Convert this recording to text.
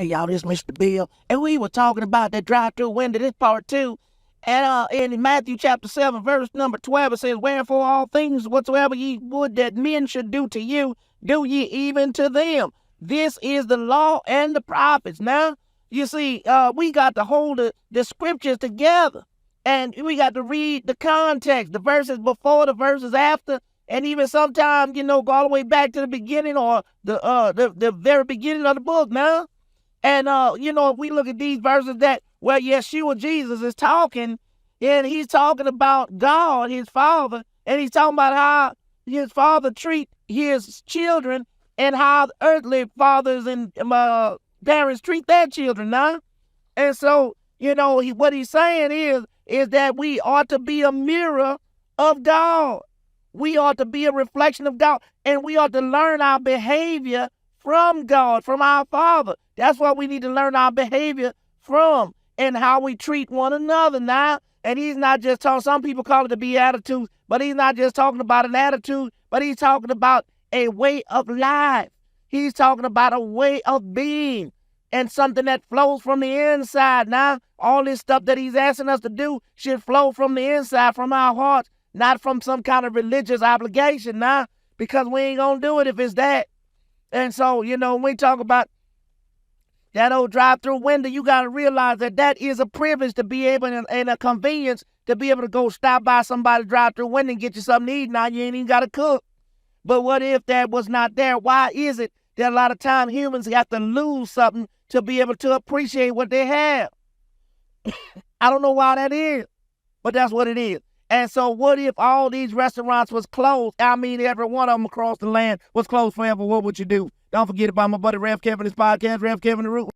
Hey, y'all, this Mr. Bill. And we were talking about that drive-through window, this part two. And in Matthew chapter 7, verse number 12, it says, "Wherefore all things whatsoever ye would that men should do to you, do ye even to them. This is the law and the prophets." Now, you see, we got to hold the scriptures together. And we got to read the context, the verses before, the verses after, and even sometimes, go all the way back to the beginning or the very beginning of the book now. And, if we look at these verses that where Yeshua Jesus is talking, and he's talking about God, his Father, and he's talking about how his Father treat his children and how earthly fathers and parents treat their children now. And so, what he's saying is that we ought to be a mirror of God. We ought to be a reflection of God, and we ought to learn our behavior from God, from our Father. That's what we need to learn our behavior from and how we treat one another now. And he's not just talking, some people call it the Beatitudes, but he's not just talking about an attitude, but he's talking about a way of life. He's talking about a way of being and something that flows from the inside. Now, all this stuff that he's asking us to do should flow from the inside, from our hearts, not from some kind of religious obligation now, because we ain't going to do it if it's that. And so, when we talk about that old drive-through window, you got to realize that is a privilege to be able and a convenience to be able to go stop by somebody's drive-through window and get you something to eat. Now, you ain't even got to cook. But what if that was not there? Why is it that a lot of times humans have to lose something to be able to appreciate what they have? I don't know why that is, but that's what it is. And so what if all these restaurants was closed? I mean, every one of them across the land was closed forever. What would you do? Don't forget about my buddy Rev Kevin, his podcast, Rev Kevin the Root.